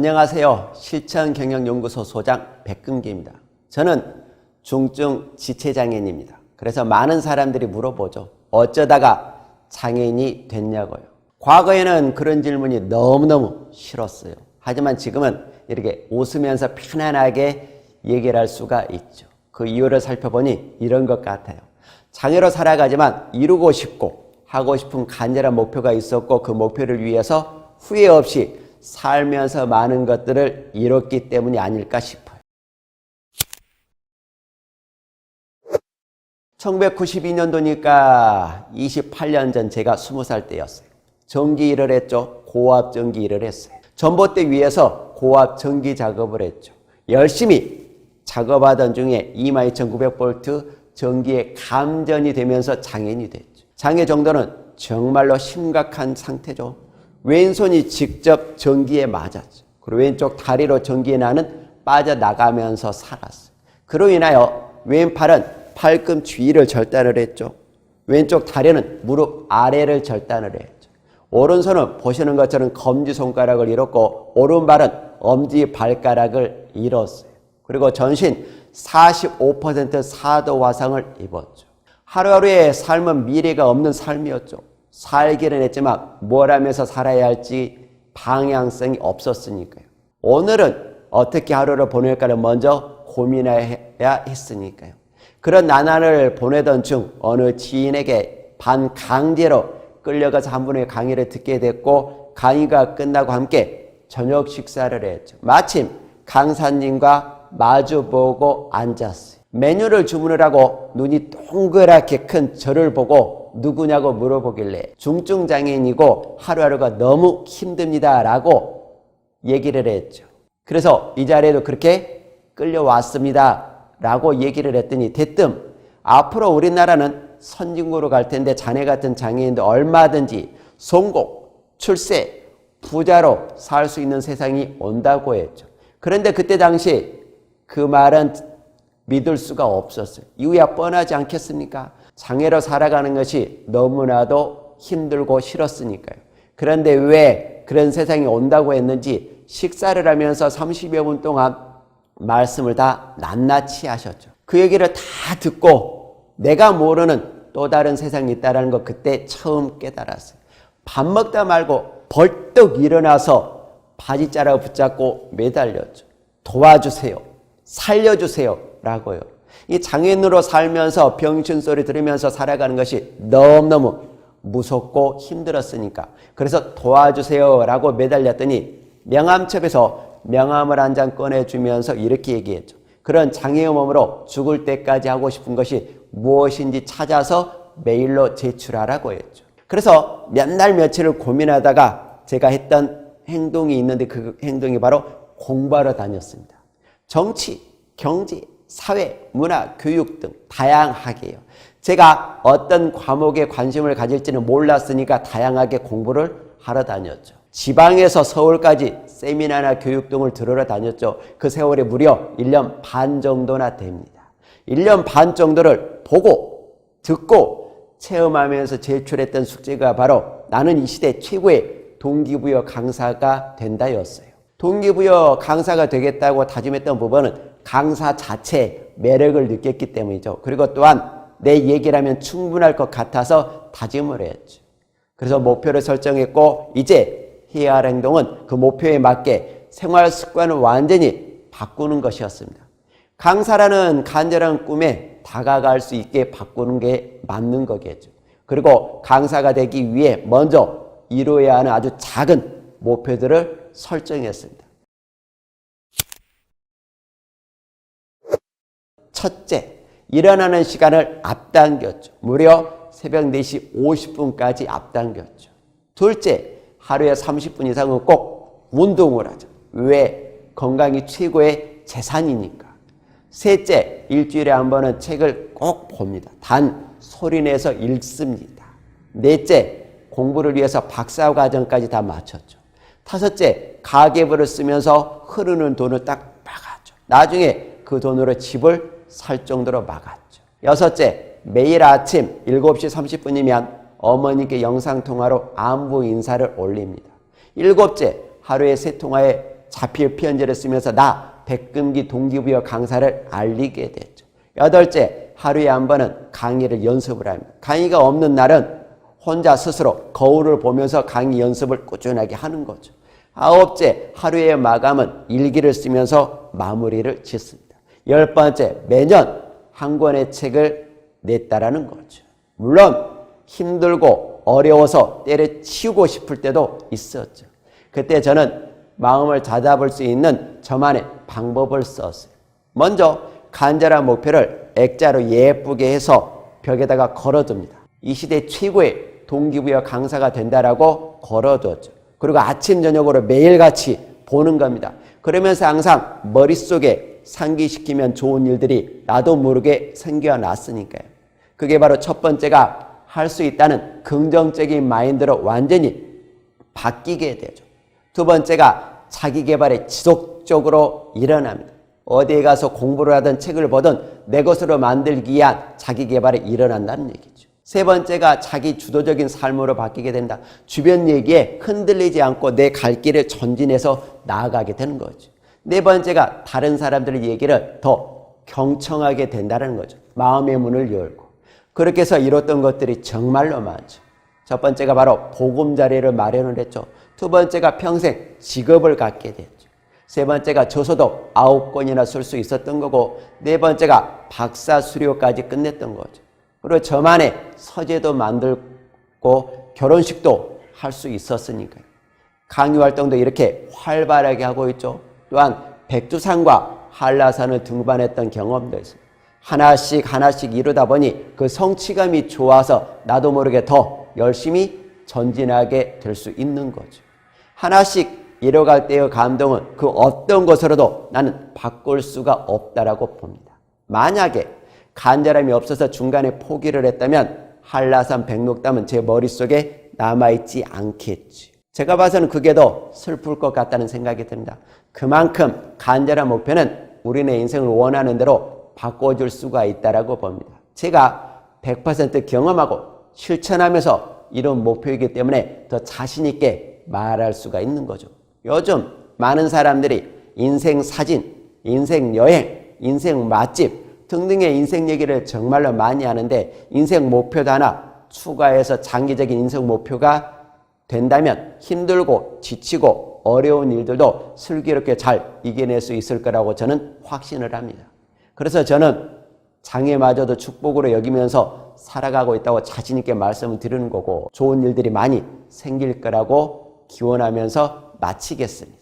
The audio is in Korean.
안녕하세요. 실천경영연구소 소장 백금기입니다. 저는 중증 지체장애인입니다. 그래서 많은 사람들이 물어보죠. 어쩌다가 장애인이 됐냐고요. 과거에는 그런 질문이 너무너무 싫었어요. 하지만 지금은 이렇게 웃으면서 편안하게 얘기를 할 수가 있죠. 그 이유를 살펴보니 이런 것 같아요. 장애로 살아가지만 이루고 싶고 하고 싶은 간절한 목표가 있었고 그 목표를 위해서 후회 없이 살면서 많은 것들을 이뤘기 때문이 아닐까 싶어요. 1992년도니까 28년 전 제가 20살 때였어요. 전기 일을 했죠. 고압 전기 일을 했어요. 전봇대 위에서 고압 전기 작업을 했죠. 열심히 작업하던 중에 22,900V 전기에 감전이 되면서 장애인이 됐죠. 장애 정도는 정말로 심각한 상태죠. 왼손이 직접 전기에 맞았죠. 그리고 왼쪽 다리로 전기에 나는 빠져나가면서 살았어요. 그로 인하여 왼팔은 팔꿈치 위를 절단을 했죠. 왼쪽 다리는 무릎 아래를 절단을 했죠. 오른손은 보시는 것처럼 검지손가락을 잃었고 오른발은 엄지발가락을 잃었어요. 그리고 전신 45% 사도 화상을 입었죠. 하루하루의 삶은 미래가 없는 삶이었죠. 살기는 했지만 뭘 하면서 살아야 할지 방향성이 없었으니까요. 오늘은 어떻게 하루를 보낼까를 먼저 고민해야 했으니까요. 그런 나날을 보내던 중 어느 지인에게 반강제로 끌려가서 한 분의 강의를 듣게 됐고 강의가 끝나고 함께 저녁 식사를 했죠. 마침 강사님과 마주보고 앉았어요. 메뉴를 주문을 하고 눈이 동그랗게 큰 저를 보고 누구냐고 물어보길래 중증 장애인이고 하루하루가 너무 힘듭니다 라고 얘기를 했죠. 그래서 이 자리에도 그렇게 끌려왔습니다 라고 얘기를 했더니 대뜸 앞으로 우리나라는 선진국으로 갈 텐데 자네 같은 장애인도 얼마든지 성공, 출세, 부자로 살 수 있는 세상이 온다고 했죠. 그런데 그때 당시 그 말은 믿을 수가 없었어요. 이유야 뻔하지 않겠습니까? 장애로 살아가는 것이 너무나도 힘들고 싫었으니까요. 그런데 왜 그런 세상이 온다고 했는지 식사를 하면서 30여 분 동안 말씀을 다 낱낱이 하셨죠. 그 얘기를 다 듣고 내가 모르는 또 다른 세상이 있다는 거 그때 처음 깨달았어요. 밥 먹다 말고 벌떡 일어나서 바지자락 붙잡고 매달렸죠. 도와주세요. 살려주세요. 라고요. 이 장애인으로 살면서 병신 소리 들으면서 살아가는 것이 너무너무 무섭고 힘들었으니까 그래서 도와주세요 라고 매달렸더니 명함첩에서 명함을 한 장 꺼내주면서 이렇게 얘기했죠. 그런 장애의 몸으로 죽을 때까지 하고 싶은 것이 무엇인지 찾아서 메일로 제출하라고 했죠. 그래서 몇 날 며칠을 고민하다가 제가 했던 행동이 있는데 그 행동이 바로 공부하러 다녔습니다. 정치, 경제, 사회, 문화, 교육 등 다양하게요. 제가 어떤 과목에 관심을 가질지는 몰랐으니까 다양하게 공부를 하러 다녔죠. 지방에서 서울까지 세미나나 교육 등을 들으러 다녔죠. 그 세월이 무려 1년 반 정도나 됩니다. 1년 반 정도를 보고 듣고 체험하면서 제출했던 숙제가 바로 나는 이 시대 최고의 동기부여 강사가 된다였어요. 동기부여 강사가 되겠다고 다짐했던 부분은 강사 자체의 매력을 느꼈기 때문이죠. 그리고 또한 내 얘기를 하면 충분할 것 같아서 다짐을 했죠. 그래서 목표를 설정했고 이제 해야 할 행동은 그 목표에 맞게 생활 습관을 완전히 바꾸는 것이었습니다. 강사라는 간절한 꿈에 다가갈 수 있게 바꾸는 게 맞는 거겠죠. 그리고 강사가 되기 위해 먼저 이루어야 하는 아주 작은 목표들을 설정했습니다. 첫째, 일어나는 시간을 앞당겼죠. 무려 새벽 4시 50분까지 앞당겼죠. 둘째, 하루에 30분 이상은 꼭 운동을 하죠. 왜? 건강이 최고의 재산이니까. 셋째, 일주일에 한 번은 책을 꼭 봅니다. 단 소리내서 읽습니다. 넷째, 공부를 위해서 박사과정까지 다 마쳤죠. 다섯째, 가계부를 쓰면서 흐르는 돈을 딱 막았죠. 나중에 그 돈으로 집을 살 정도로 막았죠. 여섯째, 매일 아침 7시 30분이면 어머니께 영상통화로 안부 인사를 올립니다. 일곱째, 하루에 3통화에 자필 편지를 쓰면서 나 백금기 동기부여 강사를 알리게 됐죠. 8째, 하루에 한 번은 강의를 연습을 합니다. 강의가 없는 날은 혼자 스스로 거울을 보면서 강의 연습을 꾸준하게 하는 거죠. 9째, 하루의 마감은 일기를 쓰면서 마무리를 짓습니다. 10번째, 매년 한 권의 책을 냈다라는 거죠. 물론 힘들고 어려워서 때려치우고 싶을 때도 있었죠. 그때 저는 마음을 다잡을 수 있는 저만의 방법을 썼어요. 먼저 간절한 목표를 액자로 예쁘게 해서 벽에다가 걸어둡니다. 이 시대 최고의 동기부여 강사가 된다라고 걸어뒀죠. 그리고 아침 저녁으로 매일같이 보는 겁니다. 그러면서 항상 머릿속에 상기시키면 좋은 일들이 나도 모르게 생겨났으니까요. 그게 바로 첫 번째가 할 수 있다는 긍정적인 마인드로 완전히 바뀌게 되죠. 두 번째가 자기 개발에 지속적으로 일어납니다. 어디에 가서 공부를 하든 책을 보든 내 것으로 만들기 위한 자기 개발이 일어난다는 얘기죠. 세 번째가 자기 주도적인 삶으로 바뀌게 된다. 주변 얘기에 흔들리지 않고 내 갈 길을 전진해서 나아가게 되는 거죠. 네 번째가 다른 사람들의 얘기를 더 경청하게 된다는 거죠. 마음의 문을 열고. 그렇게 해서 이뤘던 것들이 정말로 많죠. 첫 번째가 바로 보금자리를 마련을 했죠. 두 번째가 평생 직업을 갖게 됐죠. 세 번째가 저서도 9권이나 쓸 수 있었던 거고, 네 번째가 박사 수료까지 끝냈던 거죠. 그리고 저만의 서재도 만들고 결혼식도 할 수 있었으니까요. 강의 활동도 이렇게 활발하게 하고 있죠. 또한 백두산과 한라산을 등반했던 경험도 있습니다. 하나씩 이루다 보니 그 성취감이 좋아서 나도 모르게 더 열심히 전진하게 될 수 있는 거죠. 하나씩 이뤄갈 때의 감동은 그 어떤 것으로도 나는 바꿀 수가 없다라고 봅니다. 만약에 간절함이 없어서 중간에 포기를 했다면 한라산 백록담은 제 머릿속에 남아있지 않겠지. 제가 봐서는 그게 더 슬플 것 같다는 생각이 듭니다. 그만큼 간절한 목표는 우리네 인생을 원하는 대로 바꿔줄 수가 있다라고 봅니다. 제가 100% 경험하고 실천하면서 이런 목표이기 때문에 더 자신 있게 말할 수가 있는 거죠. 요즘 많은 사람들이 인생 사진, 인생 여행, 인생 맛집 등등의 인생 얘기를 정말로 많이 하는데, 인생 목표도 하나 추가해서 장기적인 인생 목표가 된다면 힘들고 지치고 어려운 일들도 슬기롭게 잘 이겨낼 수 있을 거라고 저는 확신을 합니다. 그래서 저는 장애마저도 축복으로 여기면서 살아가고 있다고 자신 있게 말씀을 드리는 거고, 좋은 일들이 많이 생길 거라고 기원하면서 마치겠습니다.